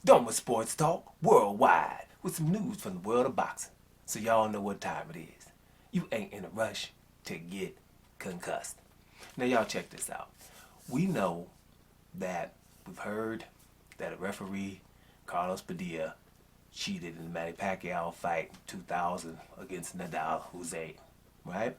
Done with sports talk worldwide with some news from the world of boxing. So y'all know what time it is. You ain't in a rush to get concussed. Now y'all check this out. We know that we've heard that a referee, Carlos Padilla, cheated in the Manny Pacquiao fight in 2000 against Nedal Hussein, right?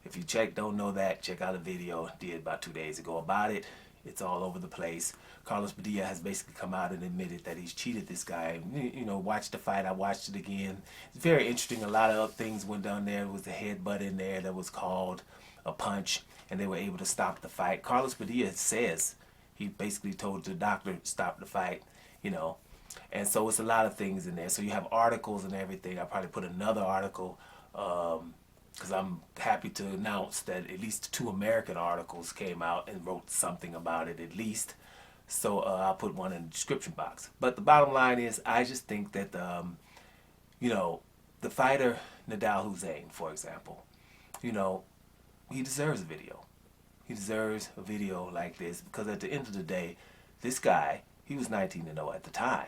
If you don't know that, check out a video I did about 2 days ago about it. It's all over the place. Carlos Padilla has basically come out and admitted that he's cheated this guy. You know, watch the fight. I watched it again. It's very interesting. A lot of things went down there. There was a headbutt in there that was called a punch, and they were able to stop the fight. Carlos Padilla says he basically told the doctor stop the fight, you know. And so it's a lot of things in there. So you have articles and everything. I probably put another article because I'm happy to announce that at least 2 American articles came out and wrote something about it at least. So I'll put one in the description box. But the bottom line is, I just think that, you know, the fighter Nedal Hussein, for example, you know, he deserves a video. He deserves a video like this because at the end of the day, this guy, he was 19-0 at the time,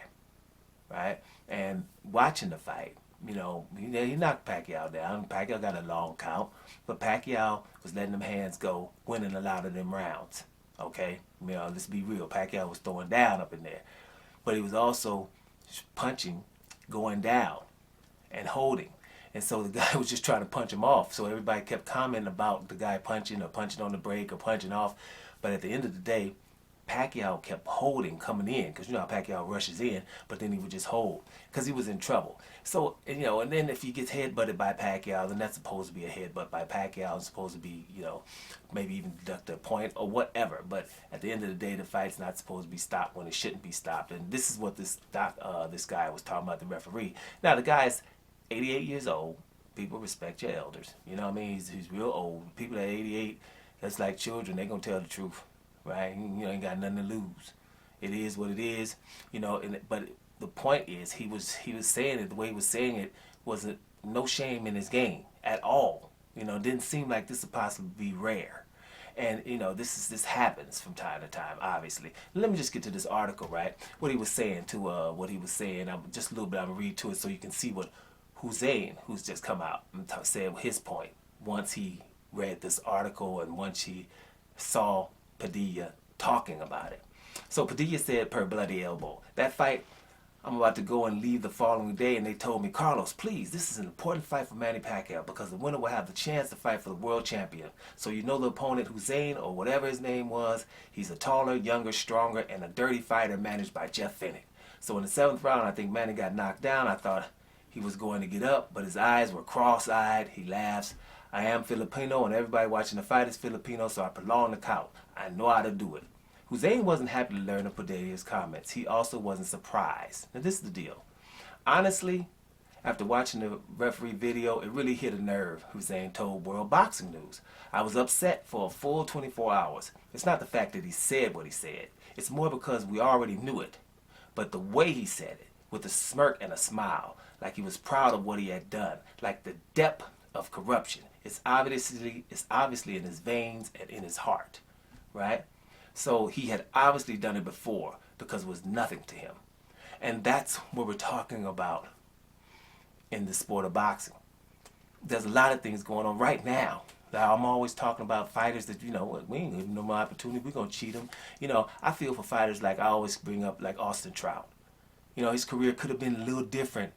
right? And watching the fight, you know, he knocked Pacquiao down. Pacquiao got a long count, but Pacquiao was letting them hands go, winning a lot of them rounds. Okay, you know, let's be real. Pacquiao was throwing down up in there, but he was also punching, going down, and holding. And so the guy was just trying to punch him off. So everybody kept commenting about the guy punching or punching on the break or punching off. But at the end of the day, Pacquiao kept holding, coming in, because you know how Pacquiao rushes in, but then he would just hold because he was in trouble. So, you know, and then if he gets headbutted by Pacquiao, then that's supposed to be a headbutt by Pacquiao. It's supposed to be, you know, maybe even deduct a point or whatever. But at the end of the day, the fight's not supposed to be stopped when it shouldn't be stopped. And this is what this guy was talking about, the referee. Now, the guy's 88 years old. People respect your elders. You know what I mean? He's real old. People at 88, that's like children. They're going to tell the truth. Right? You know, ain't got nothing to lose. It is what it is, you know. But the point is, he was saying it the way he was saying it wasn't no shame in his game at all. You know, it didn't seem like this would possibly be rare, and you know, this happens from time to time. Obviously, let me just get to this article, right? What he was saying to what he was saying. I'm just a little bit. I'm gonna read to it so you can see what Hussein, who's just come out and said his point once he read this article and once he saw Padilla talking about it. So Padilla said per bloody elbow, that fight, I'm about to go and leave the following day, and they told me, Carlos, please, this is an important fight for Manny Pacquiao because the winner will have the chance to fight for the world champion. So you know the opponent, Hussein, or whatever his name was, he's a taller, younger, stronger, and a dirty fighter managed by Jeff Fennick. So in the 7th round, I think Manny got knocked down. I thought he was going to get up, but his eyes were cross-eyed. He laughs. I am Filipino, and everybody watching the fight is Filipino, so I prolong the count. I know how to do it. Hussein wasn't happy to learn of Padilla's comments. He also wasn't surprised. Now, this is the deal. Honestly, after watching the referee video, it really hit a nerve, Hussein told World Boxing News. I was upset for a full 24 hours. It's not the fact that he said what he said. It's more because we already knew it. But the way he said it, with a smirk and a smile, like he was proud of what he had done, like the depth of corruption. It's obviously in his veins and in his heart, right? So he had obviously done it before because it was nothing to him. And that's what we're talking about in the sport of boxing. There's a lot of things going on right now. Now, I'm always talking about fighters that, you know, we ain't giving them no opportunity. We're going to cheat them. You know, I feel for fighters like I always bring up, like Austin Trout. You know, his career could have been a little different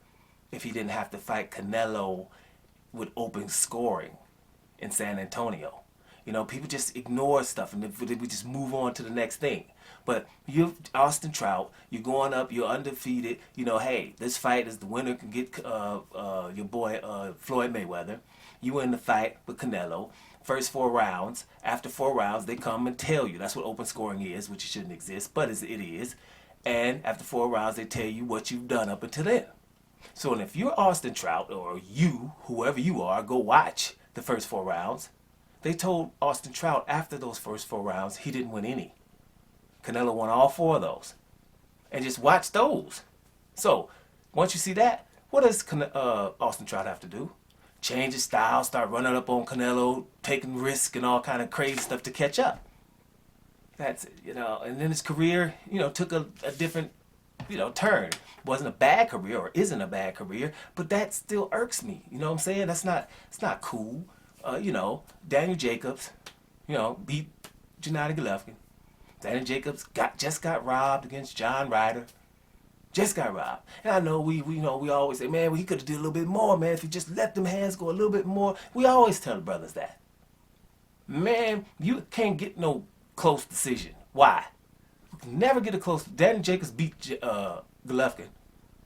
if he didn't have to fight Canelo with open scoring in San Antonio. You know, people just ignore stuff and we just move on to the next thing. But you're Austin Trout, you're going up, you're undefeated. You know, hey, this fight is the winner can get your boy Floyd Mayweather. You win the fight with Canelo. First 4 rounds. After 4 rounds, they come and tell you. That's what open scoring is, which shouldn't exist, but it is. And after 4 rounds, they tell you what you've done up until then. So and if you're Austin Trout, or you, whoever you are, go watch the first 4 rounds. They told Austin Trout after those first 4 rounds, he didn't win any. Canelo won all 4 of those. And just watch those. So, once you see that, what does Austin Trout have to do? Change his style, start running up on Canelo, taking risks and all kind of crazy stuff to catch up. That's it, you know. And then his career, you know, took a different turn. Wasn't a bad career or isn't a bad career, but that still irks me. You know what I'm saying? It's not cool. Daniel Jacobs, beat Gennady Golovkin. Daniel Jacobs just got robbed against John Ryder. Just got robbed. And I know we always say, man, well, he could have did a little bit more, man, if he just let them hands go a little bit more. We always tell the brothers that. Man, you can't get no close decision. Why? You can never get a close. Daniel Jacobs beat Golovkin.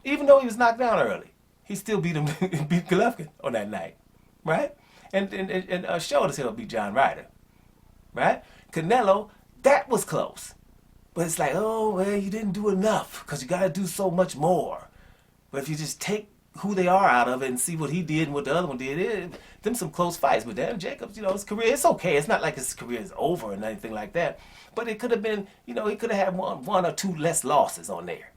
Even though he was knocked down early, he still beat him, beat Golovkin on that night, right? And showed as hell beat John Ryder, right? Canelo, that was close, but it's like, oh well, you didn't do enough because you got to do so much more. But if you just take who they are out of it and see what he did and what the other one did, them some close fights. But Daniel Jacobs, his career, it's okay. It's not like his career is over or anything like that. But it could have been, he could have had one or two less losses on there.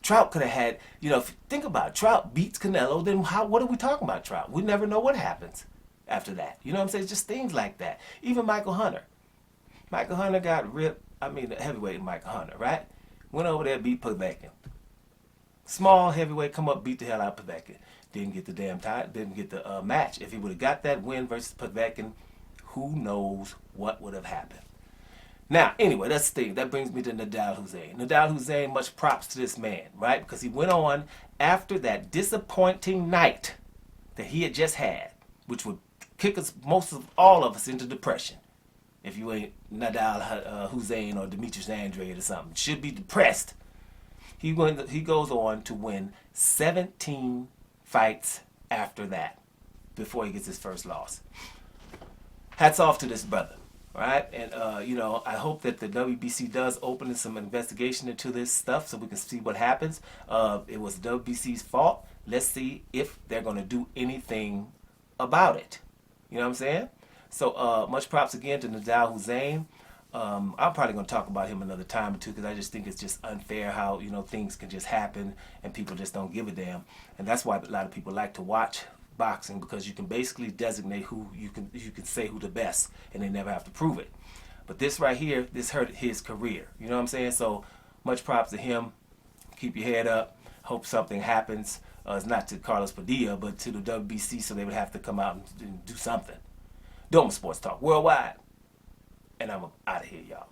Trout could have had, if you think about it, Trout beats Canelo, then what are we talking about Trout? We never know what happens after that. You know what I'm saying? It's just things like that. Even Michael Hunter. Michael Hunter got ripped, the heavyweight Michael Hunter, right? Went over there, beat Povetkin. Small heavyweight come up, beat the hell out of Povetkin. Didn't get the damn time, didn't get the match. If he would have got that win versus Povetkin, who knows what would have happened. Now, anyway, that's the thing. That brings me to Nedal Hussein. Nedal Hussein, much props to this man, right? Because he went on after that disappointing night that he had just had, which would kick us, all of us, into depression. If you ain't Nedal Hussein or Demetrius Andrade or something, should be depressed. He goes on to win 17 fights after that, before he gets his first loss. Hats off to this brother. Right, and I hope that the WBC does open some investigation into this stuff so we can see what happens. It was the WBC's fault. Let's see if they're going to do anything about it. You know what I'm saying? So much props again to Nedal Hussein. I'm probably going to talk about him another time or two because I just think it's just unfair how things can just happen and people just don't give a damn. And that's why a lot of people like to watch boxing, because you can basically designate who you can say who the best, and they never have to prove it. But this right here, this hurt his career. You know what I'm saying? So much props to him. Keep your head up. Hope something happens. It's not to Carlos Padilla, but to the WBC, so they would have to come out and do something. Doma Sports Talk Worldwide. And I'm out of here, y'all.